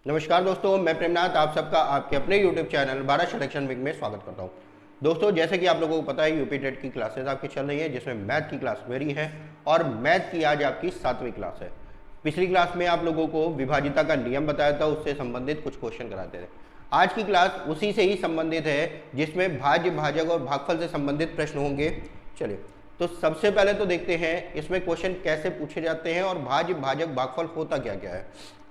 नमस्कार दोस्तों, मैं प्रेमनाथ आप सबका आपके अपने YouTube channel Bharat selection week में स्वागत करता हूं। दोस्तों, जैसे कि आप लोगों को पता है यूपी टेट की क्लासेस आपकी चल रही है, जिसमें मैथ की क्लास मेरी है और मैथ की आज आपकी 7वीं क्लास है। पिछली क्लास में आप लोगों को विभाजिता का नियम बताया था, उससे संबंधित कुछ क्वेश्चन कराते थे। आज की क्लास उसी से ही संबंधित है, जिसमें भाज्य, भाजक और भागफल से संबंधित प्रश्न होंगे। चलिए, तो सबसे पहले तो देखते हैं इसमें क्वेश्चन कैसे पूछे जाते हैं और भाज्य, भाजक, भागफल होता क्या क्या है।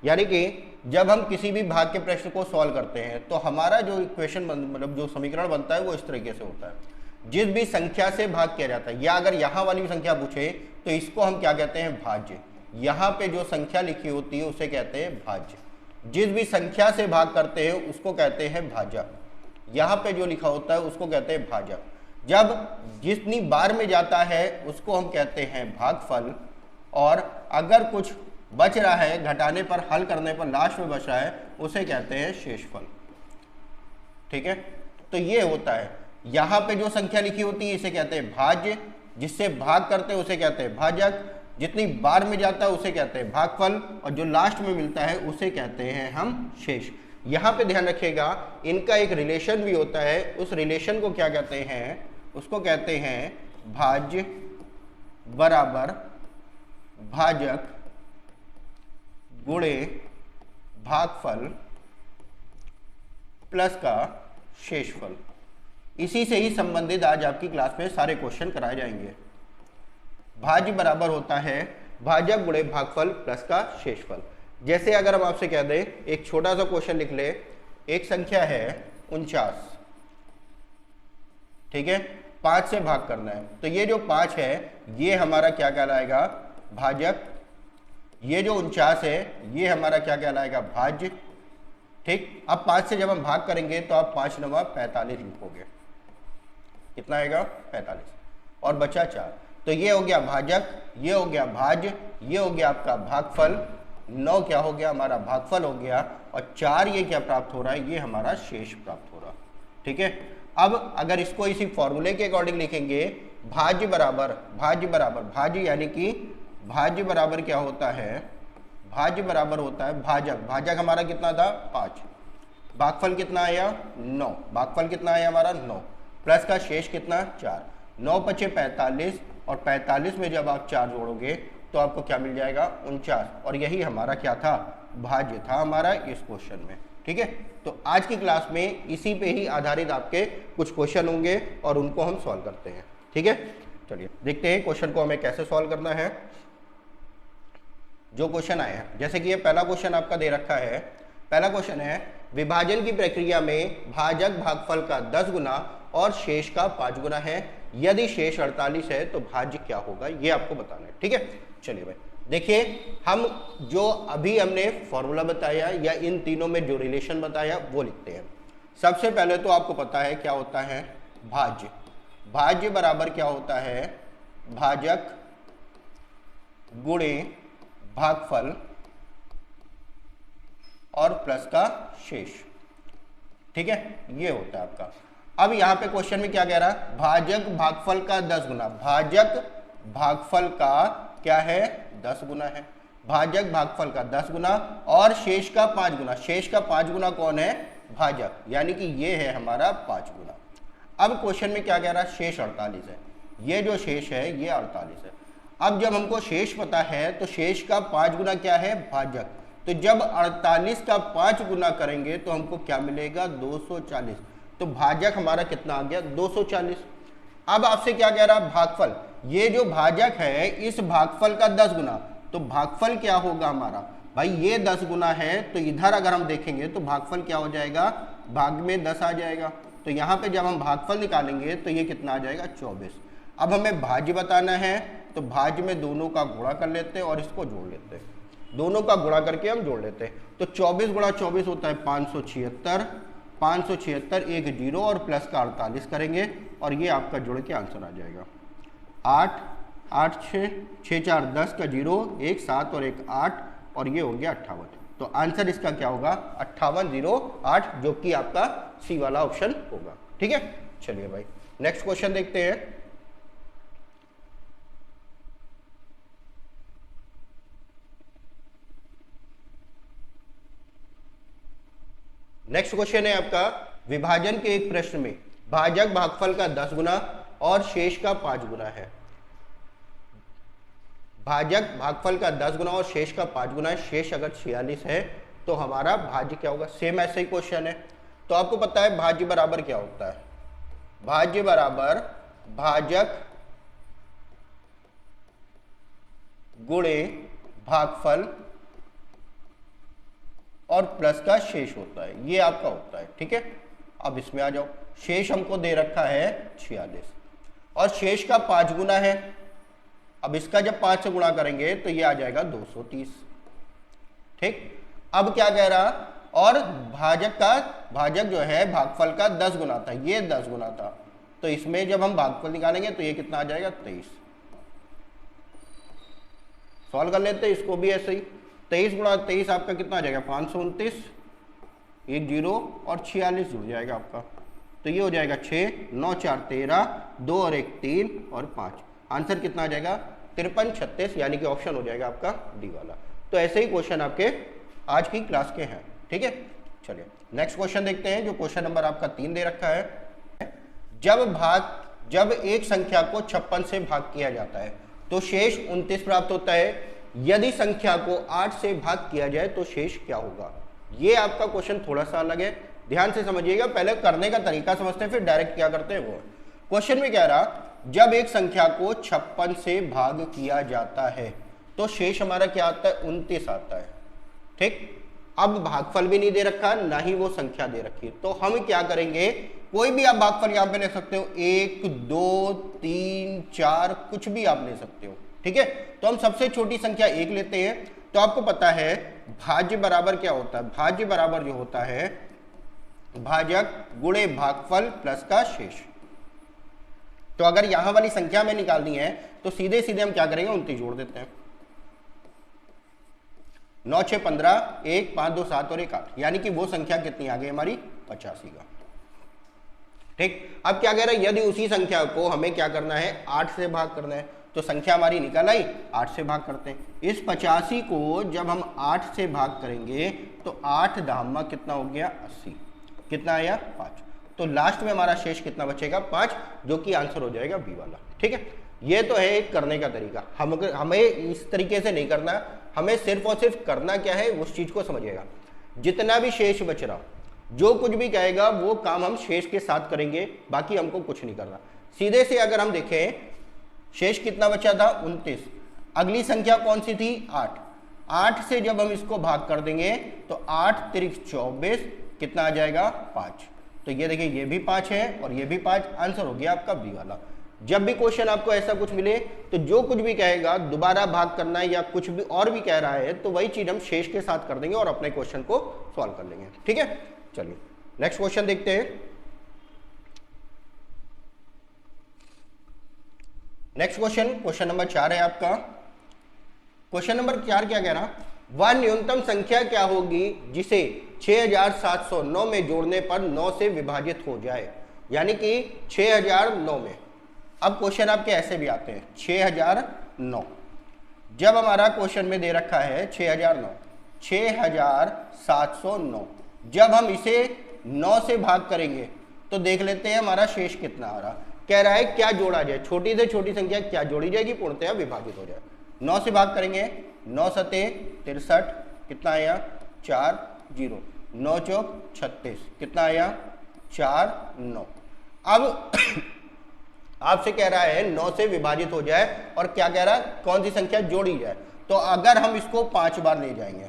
यानी कि जब हम किसी भी भाग के प्रश्न को सॉल्व करते हैं तो हमारा जो इक्वेशन मतलब जो समीकरण बनता है वो इस तरीके से होता है। जिस भी संख्या से भाग किया जाता है, या अगर यहाँ वाली संख्या पूछे तो इसको हम क्या कहते हैं, भाज्य। यहाँ पे जो संख्या लिखी होती है उसे कहते हैं भाज्य। जिस भी संख्या से भाग करते हैं उसको कहते हैं भाजक। यहाँ पे जो लिखा होता है उसको कहते हैं भाजक। जब जितनी बार में जाता है उसको हम कहते हैं भागफल। और अगर कुछ बच रहा है, घटाने पर, हल करने पर लास्ट में बच रहा है, उसे कहते हैं शेषफल। ठीक है, तो ये होता है। यहां पे जो संख्या लिखी होती है इसे कहते हैं भाज्य, जिससे भाग करते हैं उसे कहते हैं भाजक, जितनी बार में जाता है उसे कहते हैं भागफल, और जो लास्ट में मिलता है उसे कहते हैं हम शेष। यहां पे ध्यान रखिएगा, इनका एक रिलेशन भी होता है। उस रिलेशन को क्या कहते हैं, उसको कहते हैं भाज्य बराबर भाजक गुणे भागफल प्लस का शेषफल। इसी से ही संबंधित आज आपकी क्लास में सारे क्वेश्चन कराए जाएंगे। भाज्य बराबर होता है भाजक गुणे भागफल प्लस का शेषफल। जैसे अगर हम आपसे कह दें, एक छोटा सा क्वेश्चन लिख ले, एक संख्या है 49, ठीक है, 5 से भाग करना है, तो ये जो 5 है ये हमारा क्या कहलाएगा, भाजक। ये जो 49 है ये हमारा क्या कहलाएगा, भाज्य। ठीक, अब 5 से जब हम भाग करेंगे तो आप 5 नवा 45 लिखोगे। कितना आएगा, 45, और बचा 4। तो ये हो गया भाजक, ये हो गया भाज्य, ये हो गया आपका भागफल। 9 क्या हो गया, हमारा भागफल हो गया, और 4 ये क्या प्राप्त हो रहा है, ये हमारा शेष प्राप्त हो रहा है। ठीक है, अब अगर इसको इसी फॉर्मूले के अकॉर्डिंग लिखेंगे, भाज्य बराबर भाज्य, यानी कि भाज्य बराबर क्या होता है, भाज्य बराबर होता है भाजक। भाजक हमारा कितना था, 5। भागफल कितना आया, 9। भागफल कितना आया हमारा, 9, प्लस का शेष कितना, 4। 9 पचे 45, और 45 में जब आप 4 जोड़ोगे तो आपको क्या मिल जाएगा, 49। और यही हमारा क्या था, भाज्य था हमारा इस क्वेश्चन में। ठीक है, तो आज की क्लास में इसी पे ही आधारित आपके कुछ क्वेश्चन होंगे और उनको हम सॉल्व करते हैं। ठीक है, चलिए देखते हैं क्वेश्चन को हमें कैसे सॉल्व करना है। जो क्वेश्चन आए हैं, जैसे कि ये पहला क्वेश्चन आपका दे रखा है। पहला क्वेश्चन है, विभाजन की प्रक्रिया में भाजक भागफल का 10 गुना और शेष का 5 गुना है। यदि शेष 48 है तो भाज्य क्या होगा, ये आपको बताना है। ठीक है, चलिए भाई देखिए, हम जो अभी हमने फॉर्मूला बताया या इन तीनों में जो रिलेशन बताया वो लिखते हैं। सबसे पहले तो आपको पता है क्या होता है, भाज्य। भाज्य बराबर क्या होता है, भाजक गुणे भागफल और प्लस का शेष। ठीक है, ये होता है आपका। अब यहां पे क्वेश्चन में क्या कह रहा है, भाजक भागफल का 10 गुना। भाजक भागफल का क्या है, 10 गुना है। भाजक भागफल का 10 गुना और शेष का 5 गुना। शेष का 5 गुना कौन है, भाजक, यानी कि ये है हमारा 5 गुना। अब क्वेश्चन में क्या कह रहा है, शेष 48 है। ये जो शेष है ये 48 है। अब जब हमको शेष पता है तो शेष का 5 गुना क्या है, भाजक। तो जब 48 का 5 गुना करेंगे तो हमको क्या मिलेगा, 240। तो भाजक हमारा कितना आ गया, 240। अब आपसे क्या कह रहा है, भागफल। ये जो भाजक है इस भागफल का 10 गुना, तो भागफल क्या होगा हमारा, भाई ये 10 गुना है तो इधर अगर हम देखेंगे तो भागफल क्या हो जाएगा, भाग में 10 आ जाएगा। तो यहाँ पे जब हम भागफल निकालेंगे तो ये कितना आ जाएगा, 24। अब हमें भाज्य बताना है तो भाज्य में दोनों का गुणा कर लेते हैं और इसको जोड़ लेते हैं। दोनों का गुणा करके हम जोड़ लेते हैं, तो 24 गुणा 24 होता है 576। 576 एक 0 और प्लस का 48 करेंगे और ये आपका जुड़ के आंसर आ जाएगा 8। 8 6 6 4 10 का 0, 1 7 और 1 8, और ये हो गया 58। तो आंसर इसका क्या होगा, 5808, जो कि आपका सी वाला ऑप्शन होगा। ठीक है, चलिए भाई नेक्स्ट क्वेश्चन देखते हैं। नेक्स्ट क्वेश्चन है आपका, विभाजन के एक प्रश्न में भाजक भागफल का 10 गुना और शेष का 5 गुना है। भाजक भागफल का 10 गुना और शेष का 5 गुना है, शेष अगर 46 है तो हमारा भाज्य क्या होगा। सेम ऐसे ही क्वेश्चन है। तो आपको पता है भाज्य बराबर क्या होता है, भाज्य बराबर भाजक गुणे भागफल और प्लस का शेष होता है, ये आपका होता है। ठीक है, अब इसमें आ जाओ। शेष हमको दे रखा है 46 और शेष का 5 गुना है। अब इसका जब 5 से गुणा करेंगे तो ये आ जाएगा 230। ठीक, अब क्या कह रहा, और भाजक जो है भागफल का 10 गुना था, ये 10 गुना था, तो इसमें जब हम भागफल निकालेंगे तो ये कितना आ जाएगा 23। सॉल्व कर लेते हैं इसको भी ऐसे ही। 23 गुणा 23 आपका कितना आ जाएगा 529, एक 0 और 46 जुड़ जाएगा आपका, तो ये हो जाएगा 6, 9 4 13, 2 और 1 3 और 5। आंसर कितना आ जाएगा 53 36, यानी कि ऑप्शन हो जाएगा आपका डी वाला। तो ऐसे ही क्वेश्चन आपके आज की क्लास के हैं। ठीक है, चलिए नेक्स्ट क्वेश्चन देखते हैं, जो क्वेश्चन नंबर आपका 3 दे रखा है। जब एक संख्या को 56 से भाग किया जाता है तो शेष 29 प्राप्त होता है। यदि संख्या को 8 से भाग किया जाए तो शेष क्या होगा। ये आपका क्वेश्चन थोड़ा सा अलग है, ध्यान से समझिएगा। पहले करने का तरीका समझते हैं, फिर डायरेक्ट क्या करते हैं वो। क्वेश्चन में कह रहा, जब एक संख्या को 56 से भाग किया जाता है तो शेष हमारा क्या आता है 29 आता है। ठीक, अब भागफल भी नहीं दे रखा, ना ही वो संख्या दे रखी है, तो हम क्या करेंगे, कोई भी आप भागफल यहां पे ले सकते हो, 1 2 3 4 कुछ भी आप ले सकते हो। ठीक है, तो हम सबसे छोटी संख्या 1 लेते हैं। तो आपको पता है भाज्य बराबर क्या होता है, भाज्य बराबर जो होता है भाजक गुणे भागफल प्लस का शेष। तो अगर यहां वाली संख्या में निकालनी है तो सीधे सीधे हम क्या करेंगे 29 जोड़ देते हैं। 9 6 15, 1 5 2 7 और 1 8, यानी कि वो संख्या कितनी आ गई हमारी 85 का। ठीक, अब क्या कह रहा है, यदि उसी संख्या को हमें क्या करना है 8 से भाग करना है, तो संख्या हमारी निकल आई, 8 से भाग करते हैं। इस 85 को जब हम 8 से भाग करेंगे तो 8 धामा कितना हो गया 80, कितना आया 5। तो लास्ट में हमारा शेष कितना बचेगा 5, जो कि आंसर हो जाएगा बी वाला। ठीक है, ये तो है एक करने का तरीका। हमें इस तरीके से नहीं करना, हमें सिर्फ और सिर्फ करना क्या है उस चीज को समझिएगा। जितना भी शेष बच रहा, जो कुछ भी कहेगा वो काम हम शेष के साथ करेंगे, बाकी हमको कुछ नहीं करना। सीधे से अगर हम देखें शेष कितना बचा था 29, अगली संख्या कौन सी थी 8, 8 से जब हम इसको भाग कर देंगे तो 8 3 24, कितना आ जाएगा 5। तो ये देखिए ये भी 5 है और ये भी 5, आंसर हो गया आपका बी वाला। जब भी क्वेश्चन आपको ऐसा कुछ मिले तो जो कुछ भी कहेगा दोबारा भाग करना है या कुछ भी और भी कह रहा है तो वही चीज हम शेष के साथ कर देंगे और अपने क्वेश्चन को सॉल्व कर लेंगे। ठीक है, चलिए नेक्स्ट क्वेश्चन देखते हैं। नेक्स्ट क्वेश्चन नंबर 4 है आपका। क्वेश्चन नंबर 4 क्या कह रहा, वह न्यूनतम संख्या क्या होगी जिसे 6709 में जोड़ने पर 9 से विभाजित हो जाए, यानी कि 6009 में। अब क्वेश्चन आपके ऐसे भी आते हैं 6009, जब हमारा क्वेश्चन में दे रखा है 6709, जब हम इसे 9 से भाग करेंगे तो देख लेते हैं हमारा शेष कितना आ रहा। कह रहा है क्या जोड़ा जाए, छोटी से छोटी संख्या क्या जोड़ी जाएगी पूर्णतया विभाजित हो जाए। 9 से भाग करेंगे, 9 सते 63, कितना आया 4 0, 9 चौक 36, कितना आया 4 9। अब आपसे कह रहा है 9 से विभाजित हो जाए और क्या कह रहा है कौन सी संख्या जोड़ी जाए। तो अगर हम इसको 5 बार ले जाएंगे,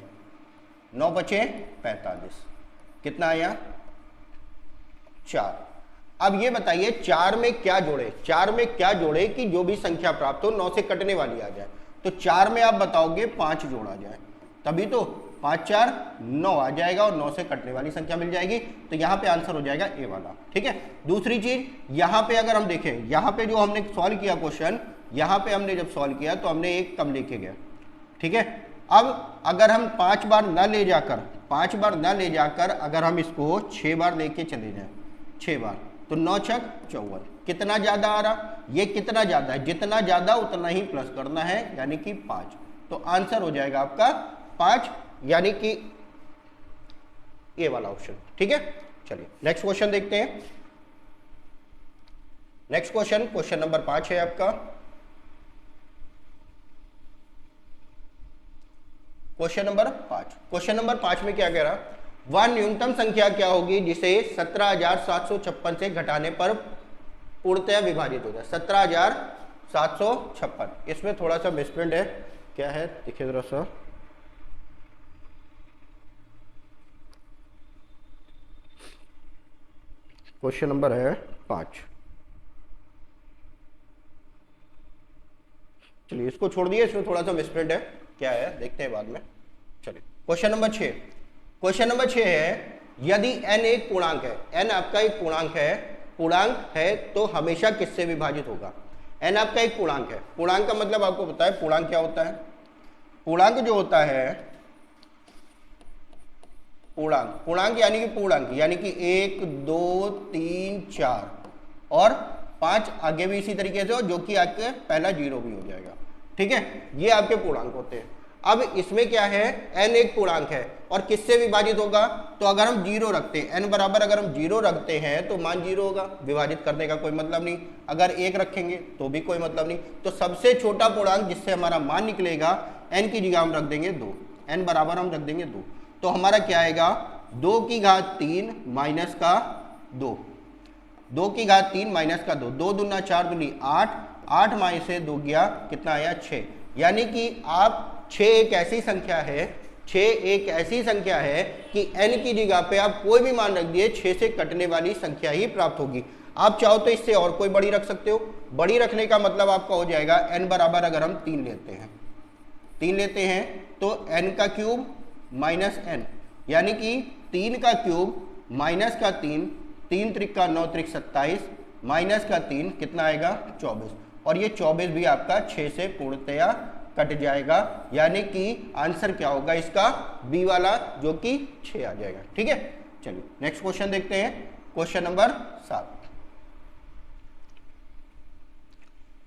9 बचे 45, कितना आया 4। अब ये बताइए 4 में क्या जोड़े, 4 में क्या जोड़े कि जो भी संख्या प्राप्त हो 9 से कटने वाली आ जाए। तो 4 में आप बताओगे 5 जोड़ा जाए, तभी तो 5 4 9 आ जाएगा और 9 से कटने वाली संख्या मिल जाएगी। तो यहाँ पे आंसर हो जाएगा ए वाला। ठीक है, दूसरी चीज यहाँ पे अगर हम देखें, यहाँ पे जो हमने सॉल्व किया क्वेश्चन, यहाँ पे हमने जब सॉल्व किया तो हमने 1 कम लेके गया। ठीक है, अब अगर हम 5 बार न ले जाकर अगर हम इसको 6 बार लेके चले जाए, 6 बार, तो 9 छक 54, कितना ज्यादा आ रहा, ये कितना ज्यादा है, जितना ज्यादा उतना ही प्लस करना है, यानी कि 5। तो आंसर हो जाएगा आपका 5, यानी कि ए वाला ऑप्शन। ठीक है, चलिए नेक्स्ट क्वेश्चन देखते हैं। नेक्स्ट क्वेश्चन, क्वेश्चन नंबर 5 है आपका। क्वेश्चन नंबर 5, क्वेश्चन नंबर 5 में क्या कह रहा, वह न्यूनतम संख्या क्या होगी जिसे 17,756 से घटाने पर पूर्णतया विभाजित हो जाए। 17,756, इसमें थोड़ा सा मिसप्रिंट है, क्या है देखिए जरा सा। क्वेश्चन नंबर है 5, चलिए इसको छोड़ दिए, इसमें थोड़ा सा मिसप्रिंट है, क्या है देखते हैं बाद में। चलिए क्वेश्चन नंबर 6, क्वेश्चन नंबर 6 है, यदि n एक पूर्णांक है, n आपका एक पूर्णांक है तो हमेशा किससे विभाजित होगा। n आपका एक पूर्णांक है, पूर्णांक का मतलब आपको पता है पूर्णांक क्या होता है। पूर्णांक जो होता है, पूर्णांक यानी कि पूर्णांक यानी कि 1 2 3 4 और 5 आगे भी इसी तरीके से हो, जो कि आपके पहला 0 भी हो जाएगा। ठीक है, ये आपके पूर्णांक होते हैं। अब इसमें क्या है, n एक पूर्णांक है और किससे विभाजित होगा, तो अगर हम 0 रखते हैं, n बराबर अगर हम 0 रखते हैं तो मान 0 होगा, विभाजित करने का कोई मतलब नहीं। अगर 1 रखेंगे तो भी कोई मतलब नहीं। तो सबसे छोटा पूर्णांक जिससे हमारा मान निकलेगा, n की जगह हम रख देंगे 2, n बराबर हम रख देंगे 2, तो हमारा क्या आएगा 2 की घात 3 माइनस का 2, 2 की घात 3 माइनस का 2, 2 दूना 4 दूनी 8, 8 माइनस से 2 गया कितना आया 6। यानी कि आप 6 एक ऐसी संख्या है, 6 एक ऐसी संख्या है कि n की जगह पे आप कोई भी मान रख दिए, 6 से कटने वाली संख्या ही प्राप्त होगी। आप चाहो तो इससे और कोई बड़ी रख सकते हो। बड़ी रखने का मतलब आपका हो जाएगा n बराबर अगर हम 3 लेते हैं तो n का क्यूब माइनस n, यानी कि 3 का क्यूब माइनस का 3, 3 त्रिक का 9 त्रिक 27 माइनस का 3 कितना आएगा 24, और ये 24 भी आपका 6 से पूर्णतया कट जाएगा। यानी कि आंसर क्या होगा इसका, बी वाला, जो कि 6 आ जाएगा। ठीक है, चलिए नेक्स्ट क्वेश्चन देखते हैं। क्वेश्चन नंबर 7,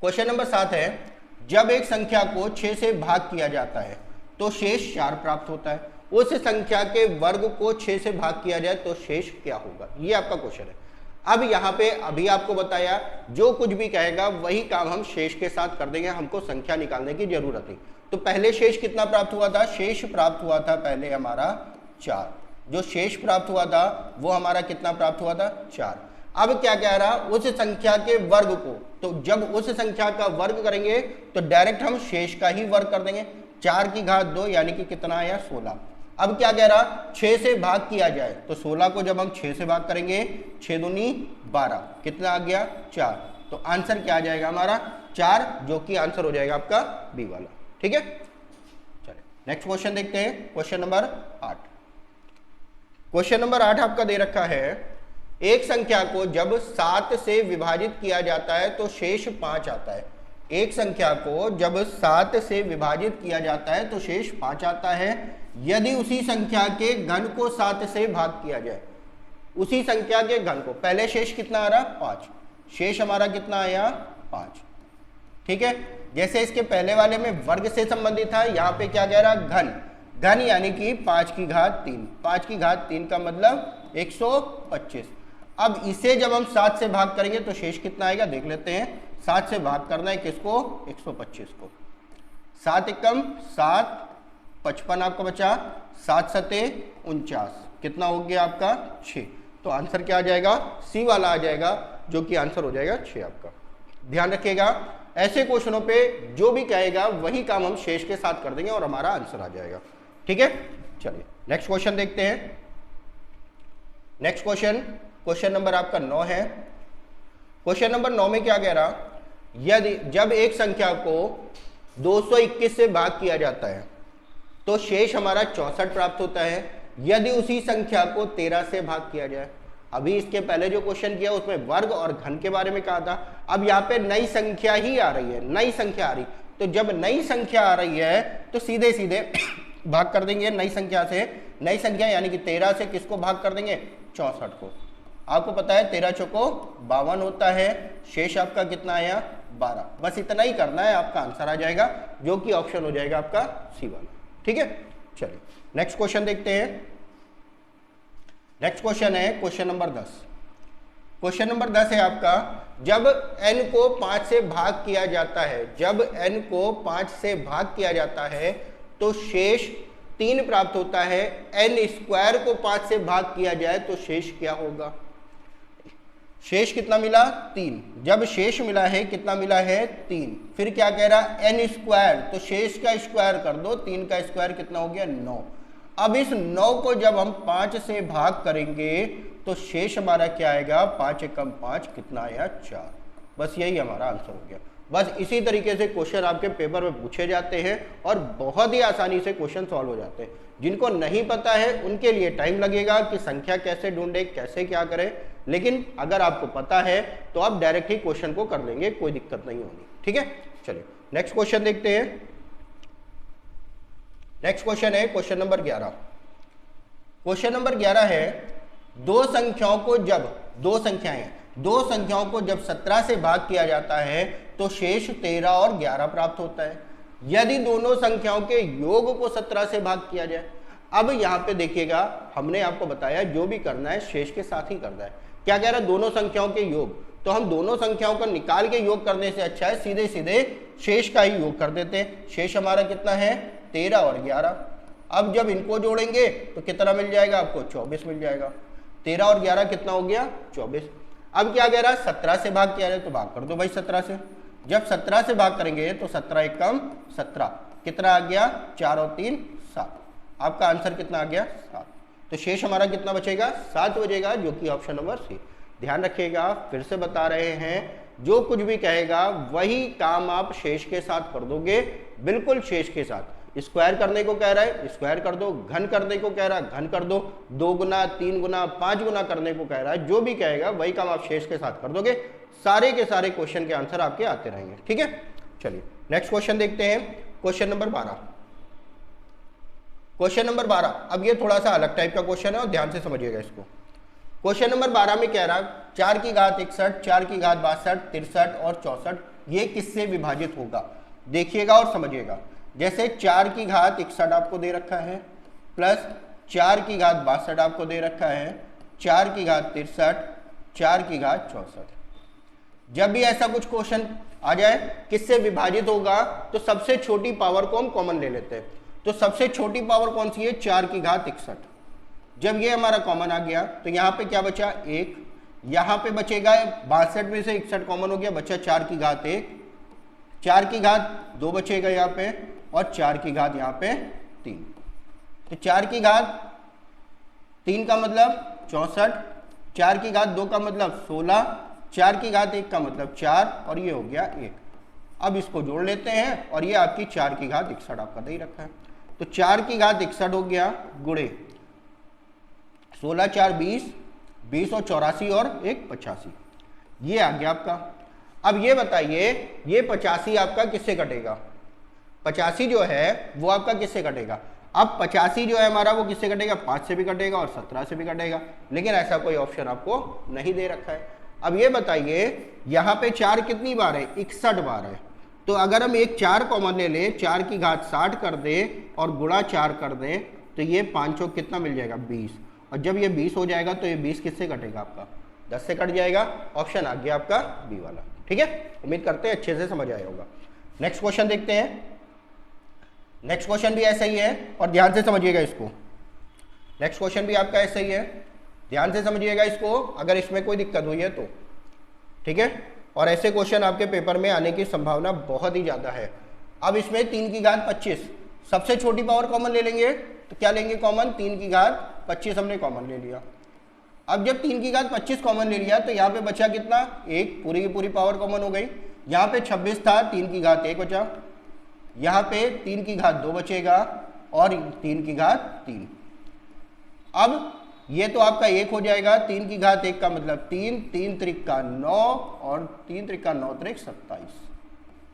क्वेश्चन नंबर 7 है, जब एक संख्या को 6 से भाग किया जाता है तो शेष 4 प्राप्त होता है। उस संख्या के वर्ग को 6 से भाग किया जाए तो शेष क्या होगा, ये आपका क्वेश्चन है। अब यहाँ पे अभी आपको बताया, जो कुछ भी कहेगा वही काम हम शेष के साथ कर देंगे, हमको संख्या निकालने की जरूरत नहीं। तो पहले शेष कितना प्राप्त हुआ था, शेष प्राप्त हुआ था पहले हमारा 4, जो शेष प्राप्त हुआ था वो हमारा कितना प्राप्त हुआ था 4। अब क्या कह रहा, उस संख्या के वर्ग को, तो जब उस संख्या का वर्ग करेंगे तो डायरेक्ट हम शेष का ही वर्ग कर देंगे। 4 की घात 2 यानी कि कितना आया 16। अब क्या कह रहा, 6 से भाग किया जाए तो 16 को जब हम 6 से भाग करेंगे, 6 दूनी 12, कितना आ गया 4। तो आंसर क्या आ जाएगा हमारा 4, जो कि आंसर हो जाएगा आपका बी वाला। ठीक है, चलिए नेक्स्ट क्वेश्चन देखते हैं। क्वेश्चन नंबर 8, क्वेश्चन नंबर 8 आपका दे रखा है, एक संख्या को जब 7 से विभाजित किया जाता है तो शेष 5 आता है। एक संख्या को जब 7 से विभाजित किया जाता है तो शेष 5 आता है, यदि उसी संख्या के घन को 7 से भाग किया जाए। उसी संख्या के घन को, पहले शेष कितना आ रहा 5, शेष हमारा कितना आया 5। ठीक है, जैसे इसके पहले वाले में वर्ग से संबंधित था, यहाँ पे क्या कह रहा घन, घन यानी कि 5 की घात 3, 5 की घात 3 का मतलब 125। अब इसे जब हम 7 से भाग करेंगे तो शेष कितना आएगा देख लेते हैं। 7 से भाग करना है किसको, 125 को। 7 एकम 7, 55 आपका बचा, 7 सते 49, कितना हो गया आपका 6। तो आंसर क्या आ जाएगा, सी वाला आ जाएगा, जो कि आंसर हो जाएगा 6 आपका। ध्यान रखिएगा, ऐसे क्वेश्चनों पे जो भी कहेगा वही काम हम शेष के साथ कर देंगे और हमारा आंसर आ जाएगा। ठीक है, चलिए नेक्स्ट क्वेश्चन देखते हैं। नेक्स्ट क्वेश्चन, क्वेश्चन नंबर आपका 9 है। क्वेश्चन नंबर 9 में क्या कह रहा, यदि जब एक संख्या को 221 से भाग किया जाता है तो शेष हमारा 64 प्राप्त होता है, यदि उसी संख्या को 13 से भाग किया जाए। अभी इसके पहले जो क्वेश्चन किया उसमें वर्ग और घन के बारे में कहा था, अब यहाँ पे नई संख्या ही आ रही है, नई संख्या आ रही। तो जब नई संख्या आ रही है तो सीधे सीधे भाग कर देंगे नई संख्या से। नई संख्या यानी कि 13 से किसको भाग कर देंगे, 64 को। आपको पता है 13 चौको 52 होता है, शेष आपका कितना आया 12। बस इतना ही करना है, आपका आंसर आ जाएगा, जो कि ऑप्शन हो जाएगा आपका सी वाला। ठीक है, चलिए नेक्स्ट क्वेश्चन देखते हैं। नेक्स्ट क्वेश्चन है क्वेश्चन नंबर 10। क्वेश्चन नंबर 10 है आपका, जब n को 5 से भाग किया जाता है, जब n को 5 से भाग किया जाता है तो शेष 3 प्राप्त होता है। n स्क्वायर को 5 से भाग किया जाए तो शेष क्या होगा? शेष कितना मिला? 3। जब शेष मिला है कितना मिला है? 3। फिर क्या कह रहा? n स्क्वायर, तो शेष का स्क्वायर कर दो, 3 का स्क्वायर कितना हो गया? 9। अब इस 9 को जब हम 5 से भाग करेंगे तो शेष हमारा क्या आएगा? 5 एकम 5 कितना आया? 4। बस यही हमारा आंसर हो गया। बस इसी तरीके से क्वेश्चन आपके पेपर में पूछे जाते हैं और बहुत ही आसानी से क्वेश्चन सॉल्व हो जाते हैं। जिनको नहीं पता है उनके लिए टाइम लगेगा कि संख्या कैसे ढूंढे, कैसे क्या करें, लेकिन अगर आपको पता है तो आप डायरेक्ट ही क्वेश्चन को कर लेंगे, कोई दिक्कत नहीं होगी। ठीक है, चलिए नेक्स्ट क्वेश्चन देखते हैं। नेक्स्ट क्वेश्चन है क्वेश्चन नंबर 11। क्वेश्चन नंबर 11 है, दो संख्याओं को जब 17 से भाग किया जाता है तो शेष 13 और 11 प्राप्त होता है। यदि दोनों संख्याओं के योग को 17 से भाग किया जाए। अब यहां पे देखिएगा, हमने आपको बताया जो भी करना है शेष के साथ ही करना है। क्या कह रहा है? दोनों संख्याओं के योग, तो हम दोनों संख्याओं को निकाल के योग करने से अच्छा है सीधे सीधे शेष का ही योग कर देते हैं। शेष हमारा कितना है? 13 और 11। अब जब इनको जोड़ेंगे तो कितना मिल जाएगा आपको? 24 मिल जाएगा। 13 और 11 कितना हो गया? 24। अब क्या कह रहा है? 17 से भाग किया जाए तो भाग कर दो भाई 17 से। जब 17 से भाग करेंगे तो 17 एकम 17 कितना आ गया? 4 और 3 7। आपका आंसर कितना आ गया? 7। तो शेष हमारा कितना बचेगा? 7 बचेगा, जो कि ऑप्शन नंबर सी। ध्यान रखिएगा, फिर से बता रहे हैं, जो कुछ भी कहेगा वही काम आप शेष के साथ कर दोगे, बिल्कुल शेष के साथ। स्क्वायर करने को कह रहा है स्क्वायर कर दो, घन करने को कह रहा है घन कर दो, 2 गुना 3 गुना 5 गुना करने को कह रहा है, जो भी कहेगा वही काम आप शेष के साथ कर दोगे। सारे के सारे क्वेश्चन के आंसर आपके आते रहेंगे। ठीक है, चलिए नेक्स्ट क्वेश्चन देखते हैं। Question number 12। क्वेश्चन नंबर 12, अब ये थोड़ा सा अलग टाइप का क्वेश्चन है और ध्यान से समझिएगा इसको। क्वेश्चन नंबर 12 में कह रहा 4 की घात 61, 4 की घात 62, 63 और 64 ये किससे विभाजित होगा? देखिएगा और समझिएगा। जैसे 4 की घात 61 आपको दे रखा है, प्लस 4 की घात 62 आपको दे रखा है, 4 की घात 63, 4 की घात 64। जब भी ऐसा कुछ क्वेश्चन आ जाए किससे विभाजित होगा, तो सबसे छोटी पावर को हम कॉमन ले लेते हैं। तो सबसे छोटी पावर कौन सी है? 4 की घात 61। जब ये हमारा कॉमन आ गया तो यहाँ पे क्या बचा? 1। यहाँ पे बचेगा 62 में से 61 कॉमन हो गया, बचा 4 की घात 1, 4 की घात 2 बचेगा यहाँ पे, और 4 की घात यहाँ पे 3। तो 4 की घात 3 का मतलब 64, 4 की घात 2 का मतलब 16, 4 की घात 1 का मतलब 4, और ये हो गया 1। अब इसको जोड़ लेते हैं और ये आपकी 4 की घात 61 आपका दे रखा है। तो 4 की घात 61 हो गया गुणे 16 4 20, 20 और 84 और 1 85, ये आ गया आपका। अब ये बताइए, ये 85 आपका किससे कटेगा? 85 जो है वो आपका किससे कटेगा? अब 85 जो है हमारा वो किससे कटेगा? 5 से भी कटेगा और 17 से भी कटेगा, लेकिन ऐसा कोई ऑप्शन आपको नहीं दे रखा है। अब ये बताइए, यहाँ पे 4 कितनी बार है? 61 बार है। तो अगर हम एक 4 कॉमन ले लें, 4 की घात 60 कर दें और गुणा 4 कर दें, तो ये 5 कितना मिल जाएगा? 20। और जब ये 20 हो जाएगा तो ये 20 किससे कटेगा? आपका 10 से कट जाएगा। ऑप्शन आ गया आपका बी वाला। ठीक है, उम्मीद करते हैं अच्छे से समझ आया होगा। नेक्स्ट क्वेश्चन देखते हैं। नेक्स्ट क्वेश्चन भी ऐसा ही है और ध्यान से समझिएगा इसको। नेक्स्ट क्वेश्चन भी आपका ऐसा ही है, ध्यान से समझिएगा इसको, अगर इसमें कोई दिक्कत हुई है तो। ठीक है, और ऐसे क्वेश्चन आपके पेपर में आने की संभावना बहुत ही ज़्यादा है। अब इसमें 3 की घात 25, सबसे छोटी पावर कॉमन ले लेंगे, तो क्या लेंगे कॉमन? 3 की घात 25 हमने कॉमन ले लिया। अब जब 3 की घात 25 कॉमन ले लिया तो यहाँ पे बचा कितना? 1, पूरी की पूरी पावर कॉमन हो गई। यहाँ पे 26 था, 3 की घात 1 बचा, यहाँ पे 3 की घात 2 बचेगा और 3 की घात 3। अब ये तो आपका 1 हो जाएगा, 3 की घात 1 का मतलब 3, 3 त्रिका 9 और 3 त्रिका 9 त्रिक 27,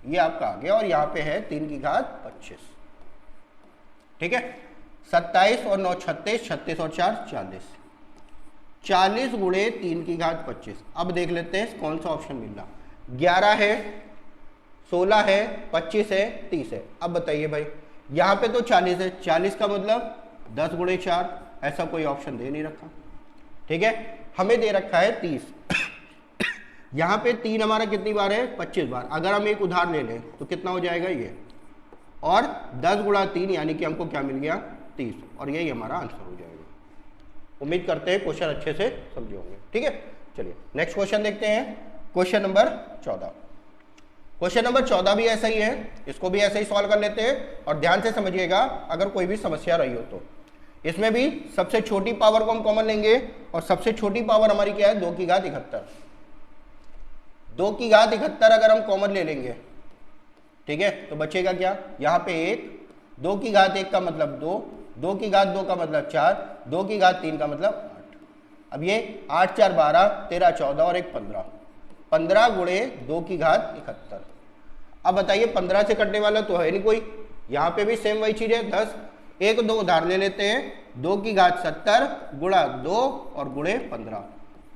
ये आपका आ गया। और यहाँ पे है 3 की घात 25। ठीक है, 27 और 9 36, 36 और 4 40, 40 गुणे 3 की घात 25। अब देख लेते हैं कौन सा ऑप्शन मिल रहा। 11 है, 16 है, 25 है, 30 है। अब बताइए भाई, यहाँ पे तो 40 है, 40 का मतलब 10 गुणे 4, ऐसा कोई ऑप्शन दे नहीं रखा। ठीक है, हमें दे रखा है 30। यहाँ पे 3 हमारा कितनी बार है, 25 बार। अगर हम एक उधार ले लें तो कितना हो जाएगा ये, और 10 गुणा 3 यानी कि हमको क्या मिल गया, 30, और यही हमारा आंसर हो जाएगा। उम्मीद करते हैं क्वेश्चन अच्छे से समझे होंगे। ठीक है, चलिए नेक्स्ट क्वेश्चन देखते हैं, क्वेश्चन नंबर 14। क्वेश्चन नंबर 14 भी ऐसा ही है, इसको भी ऐसे ही सॉल्व कर लेते हैं, और ध्यान से समझिएगा अगर कोई भी समस्या रही हो तो। इसमें भी सबसे छोटी पावर को हम कॉमन लेंगे, और सबसे छोटी पावर हमारी क्या है, 2 की घात 71। 2 की घात 71 अगर हम कॉमन ले लेंगे, ठीक है, तो बचेगा क्या, यहाँ पे 1, 2 की घात 1 का मतलब 2, 2 की घात 2 का मतलब 4, 2 की घात 3 का मतलब 8। अब ये 8 4 12, 13 14 और 1 15, 15 गुणे 2 की घात 71। अब बताइए 15 से कटने वाला तो है नहीं कोई, यहाँ पे भी सेम वही चीज है, 10। एक दो उधार ले लेते हैं, 2 की घात 70 गुणा 2 और गुणे 15,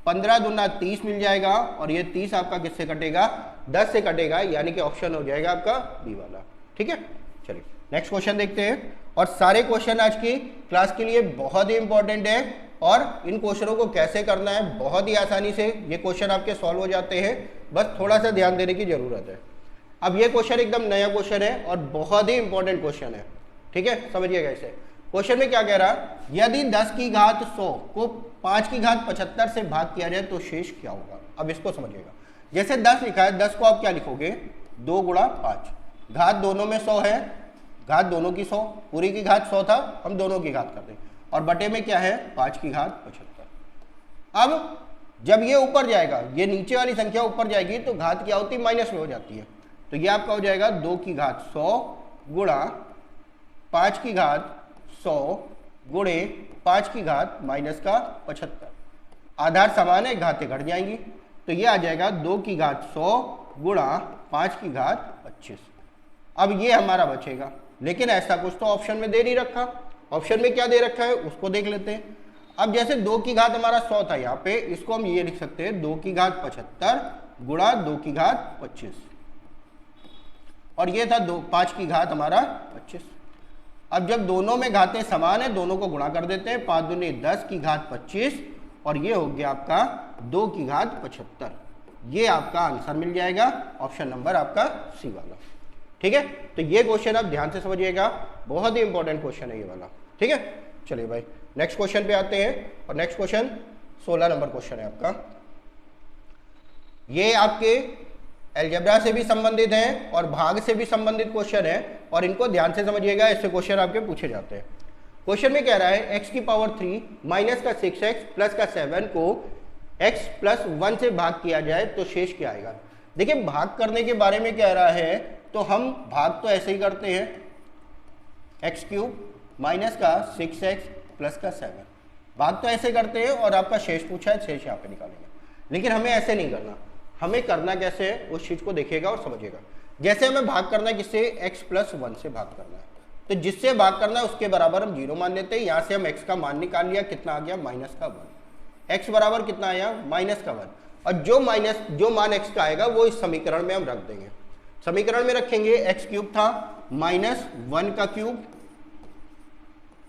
15 दूना 30 मिल जाएगा, और ये 30 आपका किससे कटेगा, 10 से कटेगा, यानी कि ऑप्शन हो जाएगा आपका बी वाला। ठीक है, चलिए नेक्स्ट क्वेश्चन देखते हैं। और सारे क्वेश्चन आज की क्लास के लिए बहुत ही इंपॉर्टेंट है, और इन क्वेश्चनों को कैसे करना है, बहुत ही आसानी से ये क्वेश्चन आपके सॉल्व हो जाते हैं, बस थोड़ा सा ध्यान देने की जरूरत है। अब ये क्वेश्चन एकदम नया क्वेश्चन है और बहुत ही इंपॉर्टेंट क्वेश्चन है। ठीक है, समझिएगा इसे। क्वेश्चन में क्या कह रहा है, यदि 10 की घात 100 को 5 की घात 75 से भाग किया जाए तो शेष क्या होगा। अब इसको समझिएगा, जैसे 10 लिखा है, 10 को आप क्या लिखोगे, 2 गुणा 5, घात दोनों में 100 है, घात दोनों की 100, पूरी की घात 100 था, हम दोनों की घात कर दें, और बटे में क्या है, 5 की घात 75। अब जब ये ऊपर जाएगा, ये नीचे वाली संख्या ऊपर जाएगी तो घात क्या होती है, माइनस में हो जाती है, तो ये आपका हो जाएगा 2 की घात 100 गुणा 5 की घात 100 गुणे 5 की घात माइनस का 75। आधार समान है, घातें घट जाएंगी, तो ये आ जाएगा 2 की घात 100 गुणा 5 की घात 25। अब ये हमारा बचेगा, लेकिन ऐसा कुछ तो ऑप्शन में दे नहीं रखा। ऑप्शन में क्या दे रखा है उसको देख लेते हैं। अब जैसे 2 की घात हमारा 100 था, यहाँ पे इसको हम ये लिख सकते हैं 2 की घात 75 गुणा 2 की घात 25, और ये था 5 की घात हमारा 25। अब जब दोनों में घातें समान है, दोनों को गुणा कर देते हैं, 5 दूनी 10 की घात 25, और ये हो गया आपका 2 की घात 75। ये आपका आंसर मिल जाएगा, ऑप्शन नंबर आपका सी वाला। ठीक है, तो ये क्वेश्चन आप ध्यान से समझिएगा, बहुत ही इंपॉर्टेंट क्वेश्चन है ये वाला। ठीक है, चलिए भाई नेक्स्ट क्वेश्चन पे आते हैं, और नेक्स्ट क्वेश्चन 16 नंबर क्वेश्चन है आपका। ये आपके अलजेब्रा से भी संबंधित है और भाग से भी संबंधित क्वेश्चन है, और इनको ध्यान से समझिएगा, ऐसे क्वेश्चन आपके पूछे जाते हैं। क्वेश्चन में कह रहा है x की पावर 3 माइनस का 6x प्लस का 7 को x प्लस 1 से भाग किया जाए तो शेष क्या आएगा। देखिए भाग करने के बारे में कह रहा है, तो हम भाग तो ऐसे ही करते हैं, एक्स क्यूब माइनस का 6x प्लस का 7, भाग तो ऐसे करते हैं, और आपका शेष पूछा है, शेष यहाँ पे निकालेंगे। लेकिन हमें ऐसे नहीं करना, हमें करना कैसे है उस चीज को देखिएगा और समझिएगा। जैसे हमें भाग करना है किससे, x प्लस 1 से भाग करना है, तो जिससे भाग करना है उसके बराबर हम 0 मान लेते हैं। यहाँ से हम x का मान निकाल लिया, कितना आ गया, माइनस का 1। x बराबर कितना आया, माइनस का 1, और जो मान x का आएगा वो इस समीकरण में हम रख देंगे। समीकरण में रखेंगे, x क्यूब था माइनस 1 का क्यूब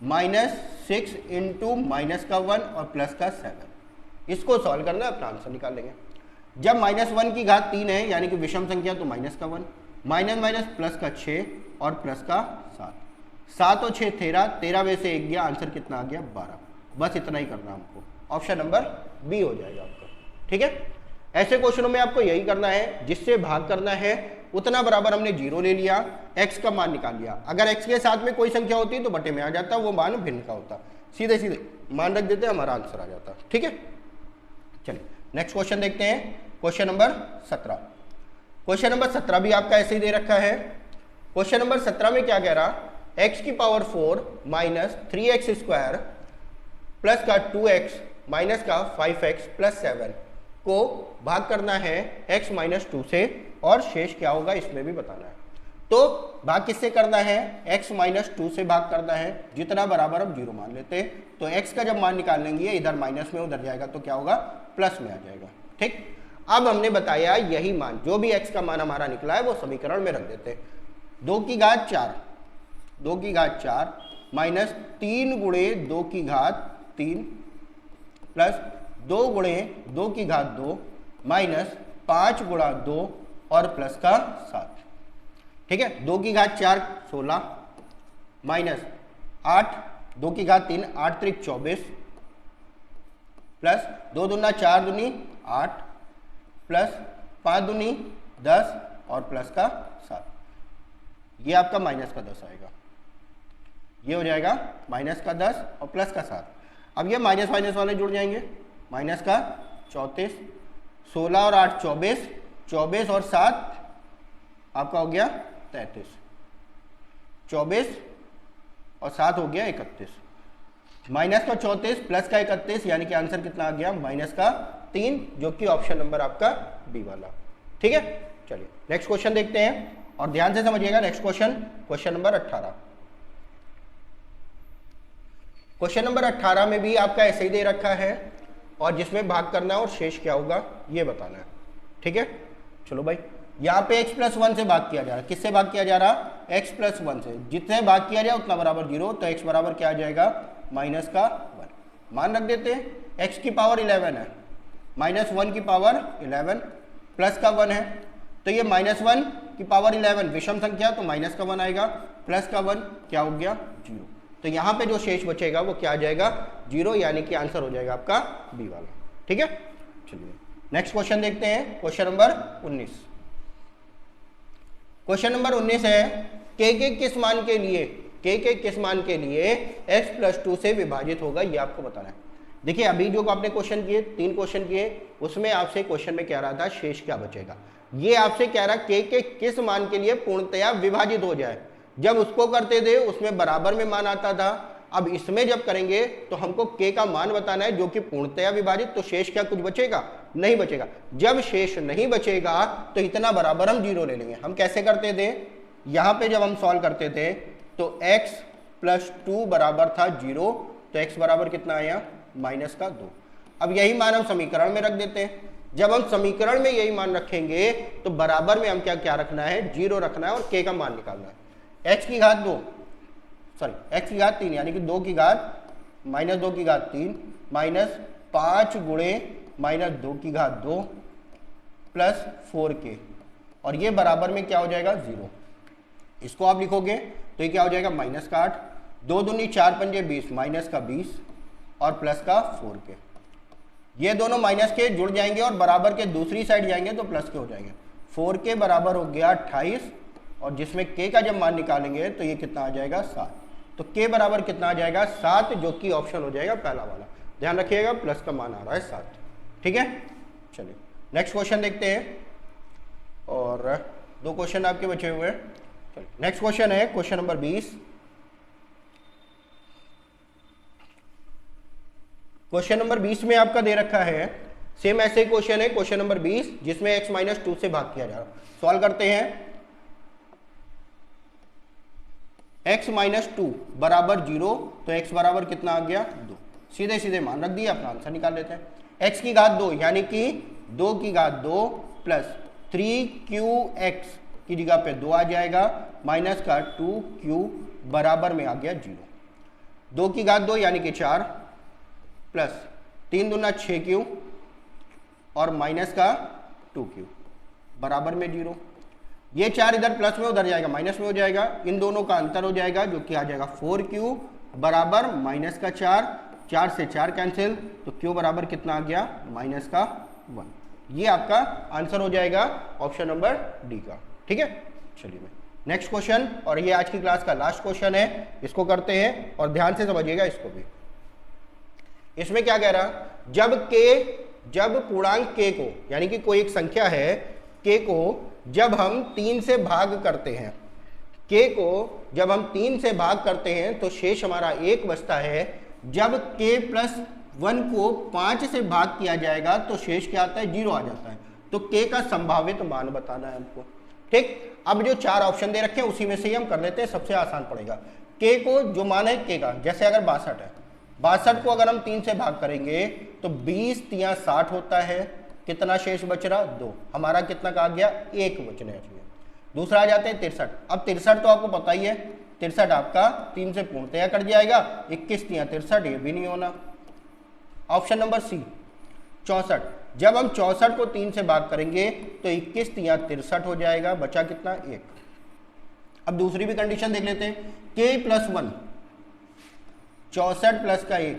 माइनस 6 इंटू माइनस का 1 और प्लस का 7। इसको सॉल्व करना है, अपना आंसर निकाल लेंगे। जब माइनस 1 की घात 3 है यानी कि विषम संख्या, तो माइनस का 1, माइनस माइनस प्लस का 6 और प्लस का 7, 7 और 6 13, 13 में से 1 गया, आंसर कितना आ गया, 12। बस इतना ही करना हमको, ऑप्शन नंबर बी हो जाएगा आपका। ठीक है, ऐसे क्वेश्चनों में आपको यही करना है, जिससे भाग करना है उतना बराबर हमने 0 ले लिया, x का मान निकाल लिया। अगर x के साथ में कोई संख्या होती तो बटे में आ जाता, वो मान भिन्न का होता, सीधे सीधे मान रख देते, हमारा आंसर आ जाता। ठीक है, चलिए नेक्स्ट क्वेश्चन देखते हैं, क्वेश्चन नंबर 17। क्वेश्चन नंबर 17 भी आपका ऐसे ही दे रखा है। क्वेश्चन नंबर 17 में क्या कह रहा, x की power 4 minus 3x square plus का 2x माइनस का 5x प्लस 7 को भाग करना है x माइनस 2 से, और शेष क्या होगा इसमें भी बताना है। तो भाग किससे करना है, x माइनस 2 से भाग करना है, जितना बराबर हम 0 मान लेते हैं, तो x का जब मान निकालेंगे इधर माइनस में उधर जाएगा तो क्या होगा, प्लस में आ जाएगा। ठीक, अब हमने बताया यही मान, जो भी x का मान हमारा निकला है वो समीकरण में रख देते हैं। 2 की घात 4, 2 की घात 4 माइनस 3 गुणे 2 की घात 3 प्लस 2 गुणे 2 की घात 2 माइनस 5 गुणा 2 और प्लस का 7। ठीक है, 2 की घात 4 16 माइनस 8 2 की घात 3 8 त्रिक 24 प्लस 2 दूना 4 दूनी 8 प्लस 5 दूनी 10 और प्लस का 7। ये आपका माइनस का 10 आएगा, ये हो जाएगा माइनस का 10 और प्लस का 7। अब ये माइनस माइनस वाले जुड़ जाएंगे, माइनस का 34 16 और 8 24 24 और 7 आपका हो गया 33 24 और 7 हो गया 31। माइनस का 34 प्लस का 31 यानी कि आंसर कितना आ गया माइनस का 3, जो कि ऑप्शन नंबर आपका बी वाला। ठीक है, चलिए नेक्स्ट क्वेश्चन देखते हैं और ध्यान से समझिएगा। Next question, question number 18। Question number 18 में भी आपका ऐसे ही दे रखा है और जिसमें भाग करना है और शेष क्या होगा ये बताना है। ठीक है, चलो भाई, यहाँ पे x प्लस 1 से भाग किया जा रहा है। किससे भाग किया जा रहा? x प्लस 1 से। जितने भाग किया जाए उतना बराबर 0, तो x बराबर क्या आ जाएगा माइनस का 1। मान रख देते हैं, x की पावर 11 है, माइनस 1 की पावर 11 प्लस का 1 है, तो ये माइनस 1 की पावर 11 विषम संख्या, तो माइनस का 1 आएगा, प्लस का 1 क्या हो गया 0। तो यहाँ पे जो शेष बचेगा वो क्या आ जाएगा 0, यानी कि आंसर हो जाएगा आपका बी वाला। ठीक है, चलिए नेक्स्ट क्वेश्चन देखते हैं। Question number 19। क्वेश्चन नंबर 19 है के किस मान के लिए किस मान के लिए x प्लस 2 से विभाजित होगा, ये आपको बताना है। देखिए अभी जो आपने क्वेश्चन किए 3 क्वेश्चन किए, उसमें आपसे क्वेश्चन में कह रहा था शेष क्या बचेगा। ये आपसे कह रहा के किस मान के लिए पूर्णतया विभाजित हो जाए। जब उसको करते थे उसमें बराबर में मान आता था, अब इसमें जब करेंगे तो हमको k का मान बताना है जो कि पूर्णतया विभाजित, तो शेष क्या कुछ बचेगा? नहीं बचेगा। जब शेष नहीं बचेगा तो इतना बराबर हम 0 ले लेंगे। हम कैसे करते थे, यहाँ पे जब हम सॉल्व करते थे तो x प्लस 2 बराबर था 0, तो x बराबर कितना आया माइनस का 2। अब यही मान हम समीकरण में रख देते हैं। जब हम समीकरण में यही मान रखेंगे तो बराबर में हम क्या रखना है 0 रखना है और k का मान निकालना है। x की घात 2 x की घात 3 यानी कि 2 की घात माइनस 2 की घात 3 माइनस 5 गुणे माइनस 2 की घात 2 प्लस 4k, और ये बराबर में क्या हो जाएगा 0। इसको आप लिखोगे तो ये क्या हो जाएगा माइनस का 8, 2 दूनी 4 पंजे 20 माइनस का 20 और प्लस का 4k। ये दोनों माइनस के जुड़ जाएंगे और बराबर के दूसरी साइड जाएंगे तो प्लस के हो जाएंगे। 4k बराबर हो गया 28, और जिसमें k का जब मान निकालेंगे तो ये कितना आ जाएगा 7। तो k बराबर कितना आ जाएगा 7, जो कि ऑप्शन हो जाएगा पहला वाला। ध्यान रखिएगा प्लस का मान आ रहा है 7। ठीक है, चलिए नेक्स्ट क्वेश्चन देखते हैं, और 2 क्वेश्चन आपके बचे हुए हैं। चलिए नेक्स्ट क्वेश्चन है क्वेश्चन नंबर 20। क्वेश्चन नंबर 20 में आपका दे रखा है सेम ऐसे ही क्वेश्चन है, क्वेश्चन नंबर 20 जिसमें x माइनस 2 से भाग किया जा रहा है। सॉल्व करते हैं। x माइनस 2 बराबर 0, तो x बराबर कितना आ गया 2। सीधे सीधे मान रख दिया, अपना आंसर निकाल लेते हैं। x की घात 2 यानी कि 2 की घात 2 प्लस 3qx की जगह पे 2 आ जाएगा, माइनस का 2q बराबर में आ गया 0। 2 की घात 2 यानी कि 4 प्लस 3 दूना 6q और माइनस का 2q बराबर में 0। ये 4 इधर प्लस में उधर जाएगा माइनस में हो जाएगा, इन दोनों का अंतर हो जाएगा जो कि आ जाएगा 4q बराबर माइनस का 4, 4 से 4 कैंसिल, तो q बराबर कितना आ गया माइनस का 1। ये आपका आंसर हो जाएगा ऑप्शन नंबर डी का। ठीक है, चलिए मैं नेक्स्ट क्वेश्चन, और ये आज की क्लास का लास्ट क्वेश्चन है, इसको करते हैं और ध्यान से समझिएगा इसको भी। इसमें क्या कह रहा, जब पूर्णांक k को, यानी कि कोई एक संख्या है k को जब हम 3 से भाग करते हैं, k को जब हम 3 से भाग करते हैं तो शेष हमारा 1 बचता है। जब k प्लस 1 को 5 से भाग किया जाएगा तो शेष क्या आता है 0 आ जाता है। तो k का संभावित मान बताना है हमको। ठीक, अब जो 4 ऑप्शन दे रखे हैं उसी में से ही हम कर लेते हैं, सबसे आसान पड़ेगा। k को जो मान है k का, जैसे अगर 62 है, 62 को अगर हम 3 से भाग करेंगे तो 20 तिया 60 होता है, कितना शेष बच रहा 2, हमारा कितना का आ गया 1 बचने चाहिए। दूसरा आ जाते हैं 63। अब 63 तो आपको पता ही है, 63 आपका 3 से पूर्णतया कट जाएगा, 21 तिया 63 ये भी नहीं होना, ऑप्शन नंबर सी 64। जब हम 64 को 3 से भाग करेंगे तो 21 तिया 63 हो जाएगा, बचा कितना 1। अब दूसरी भी कंडीशन देख लेते हैं, k प्लस 1 64 प्लस का 1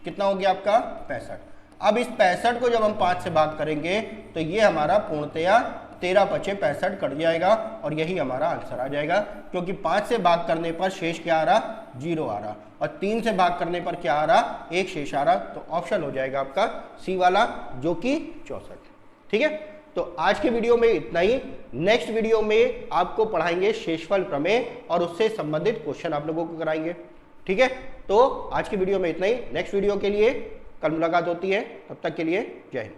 कितना हो गया आपका 65। अब इस 65 को जब हम 5 से भाग करेंगे तो ये हमारा पूर्णतया 13 पचे 65 कट जाएगा और यही हमारा आंसर आ जाएगा, क्योंकि 5 से भाग करने पर शेष क्या आ रहा 0 आ रहा और 3 से भाग करने पर क्या आ रहा 1 शेष आ रहा। तो ऑप्शन हो जाएगा आपका सी वाला जो कि 64। ठीक है, तो आज के वीडियो में इतना ही। नेक्स्ट वीडियो में आपको पढ़ाएंगे शेषफल प्रमेय और उससे संबंधित क्वेश्चन आप लोगों को कराएंगे। ठीक है, तो आज की वीडियो में इतना ही। नेक्स्ट वीडियो के लिए कल मुलाकात होती है, तब तक के लिए जय हिंद।